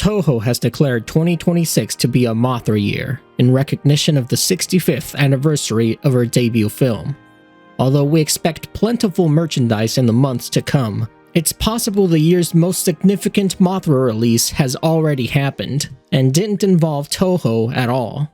Toho has declared 2026 to be a Mothra year, in recognition of the 65th anniversary of her debut film. Although we expect plentiful merchandise in the months to come, it's possible the year's most significant Mothra release has already happened, and didn't involve Toho at all.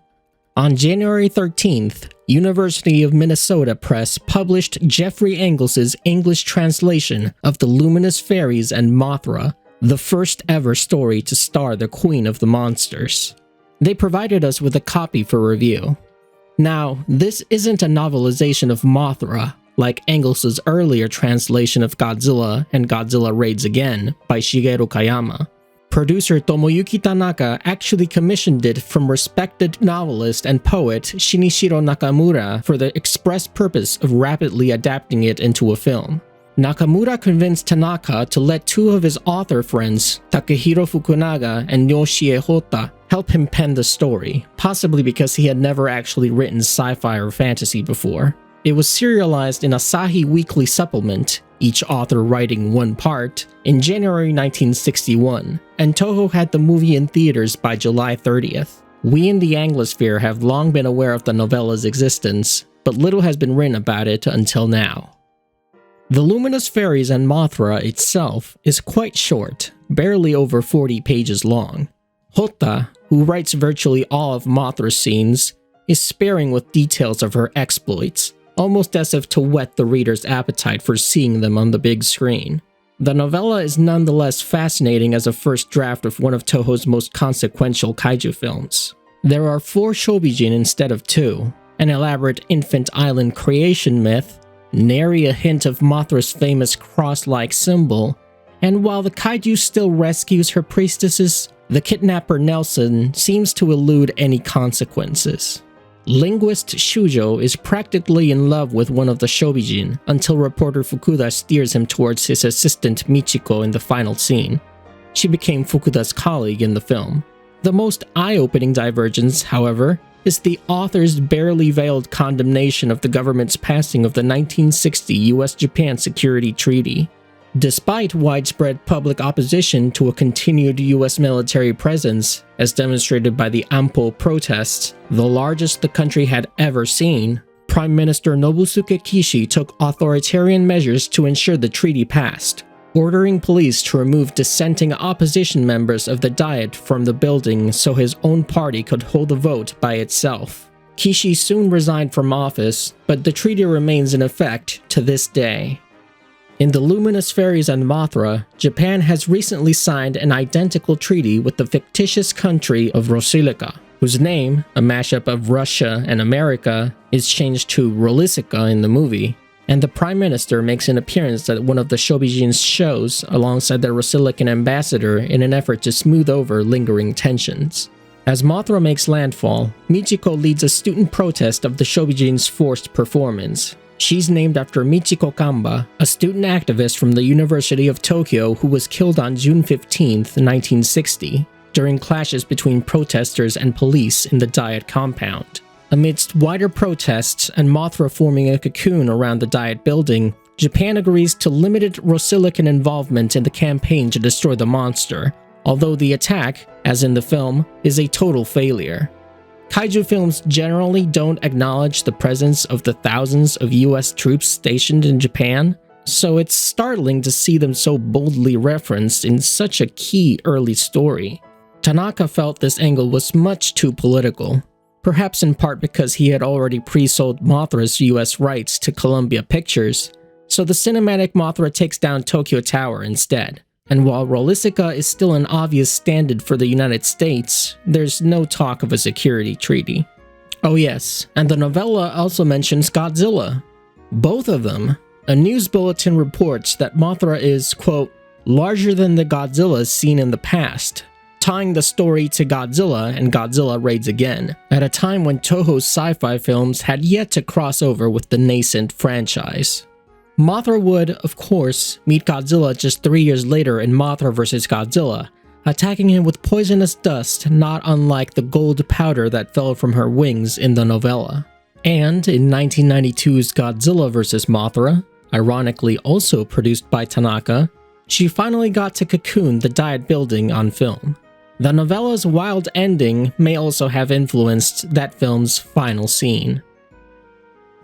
On January 13th, University of Minnesota Press published Jeffrey Engels' English translation of The Luminous Fairies and Mothra, the first ever story to star the Queen of the Monsters. They provided us with a copy for review. Now, this isn't a novelization of Mothra, like Engels' earlier translation of Godzilla and Godzilla Raids Again by Shigeru Kayama. Producer Tomoyuki Tanaka actually commissioned it from respected novelist and poet Shinichiro Nakamura for the express purpose of rapidly adapting it into a film. Nakamura convinced Tanaka to let two of his author friends, Takehiro Fukunaga and Yoshie Hotta, help him pen the story, possibly because he had never actually written sci-fi or fantasy before. It was serialized in Asahi Weekly Supplement, each author writing one part, in January 1961, and Toho had the movie in theaters by July 30th. We in the Anglosphere have long been aware of the novella's existence, but little has been written about it until now. The Luminous Fairies and Mothra itself is quite short, barely over 40 pages long. Hotta, who writes virtually all of Mothra's scenes, is sparing with details of her exploits, almost as if to whet the reader's appetite for seeing them on the big screen. The novella is nonetheless fascinating as a first draft of one of Toho's most consequential kaiju films. There are 4 shobijin instead of 2, an elaborate infant island creation myth, nary a hint of Mothra's famous cross-like symbol, and while the kaiju still rescues her priestesses, the kidnapper Nelson seems to elude any consequences. Linguist Shujo is practically in love with one of the shobijin until reporter Fukuda steers him towards his assistant Michiko in the final scene. She became Fukuda's colleague in the film. The most eye-opening divergence, however, is the author's barely veiled condemnation of the government's passing of the 1960 US-Japan Security Treaty. Despite widespread public opposition to a continued US military presence, as demonstrated by the Ampo protests, the largest the country had ever seen, Prime Minister Nobusuke Kishi took authoritarian measures to ensure the treaty passed, ordering police to remove dissenting opposition members of the Diet from the building so his own party could hold the vote by itself. Kishi soon resigned from office, but the treaty remains in effect to this day. In The Luminous Fairies and Mothra, Japan has recently signed an identical treaty with the fictitious country of Rosilika, whose name, a mashup of Russia and America, is changed to Rolisica in the movie, and the Prime Minister makes an appearance at one of the shobijin's shows alongside the Rosilican ambassador in an effort to smooth over lingering tensions. As Mothra makes landfall, Michiko leads a student protest of the shobijin's forced performance. She's named after Michiko Kamba, a student activist from the University of Tokyo who was killed on June 15, 1960, during clashes between protesters and police in the Diet compound. Amidst wider protests and Mothra forming a cocoon around the Diet building, Japan agrees to limited Rosilican involvement in the campaign to destroy the monster, although the attack, as in the film, is a total failure. Kaiju films generally don't acknowledge the presence of the thousands of US troops stationed in Japan, so it's startling to see them so boldly referenced in such a key early story. Tanaka felt this angle was much too political, perhaps in part because he had already pre-sold Mothra's US rights to Columbia Pictures, so the cinematic Mothra takes down Tokyo Tower instead. And while Rolisica is still an obvious stand-in for the United States, there's no talk of a security treaty. Oh yes, and the novella also mentions Godzilla. Both of them. A news bulletin reports that Mothra is, quote, larger than the Godzillas seen in the past, tying the story to Godzilla and Godzilla Raids Again, at a time when Toho's sci-fi films had yet to cross over with the nascent franchise. Mothra would, of course, meet Godzilla just 3 years later in Mothra vs. Godzilla, attacking him with poisonous dust not unlike the gold powder that fell from her wings in the novella. And in 1992's Godzilla vs. Mothra, ironically also produced by Tanaka, she finally got to cocoon the Diet building on film. The novella's wild ending may also have influenced that film's final scene.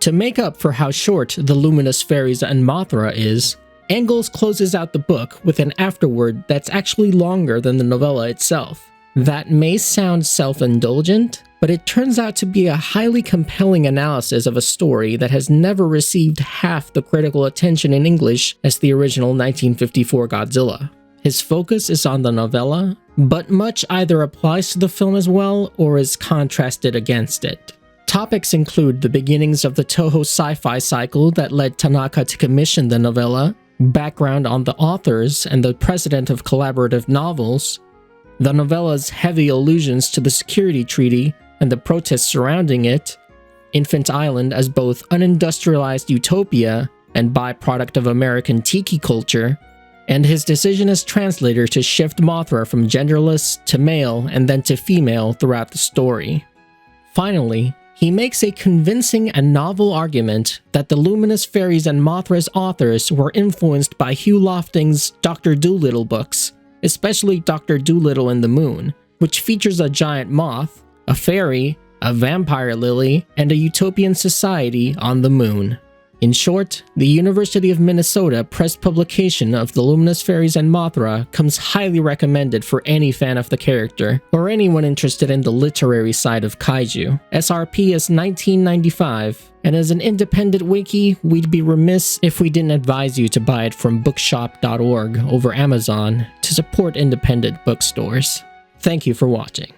To make up for how short the Luminous Fairies and Mothra is, Engels closes out the book with an afterword that's actually longer than the novella itself. That may sound self-indulgent, but it turns out to be a highly compelling analysis of a story that has never received half the critical attention in English as the original 1954 Godzilla. His focus is on the novella, but much either applies to the film as well or is contrasted against it. Topics include the beginnings of the Toho sci-fi cycle that led Tanaka to commission the novella, background on the authors and the precedent of collaborative novels, the novella's heavy allusions to the security treaty and the protests surrounding it, Infant Island as both unindustrialized utopia and byproduct of American tiki culture, and his decision as translator to shift Mothra from genderless to male and then to female throughout the story. Finally, he makes a convincing and novel argument that the Luminous Fairies and Mothra's authors were influenced by Hugh Lofting's Dr. Dolittle books, especially Dr. Dolittle and the Moon, which features a giant moth, a fairy, a vampire lily, and a utopian society on the moon. In short, the University of Minnesota press publication of the Luminous Fairies and Mothra comes highly recommended for any fan of the character, or anyone interested in the literary side of kaiju. SRP is $19.95, and as an independent wiki, we'd be remiss if we didn't advise you to buy it from bookshop.org over Amazon to support independent bookstores. Thank you for watching.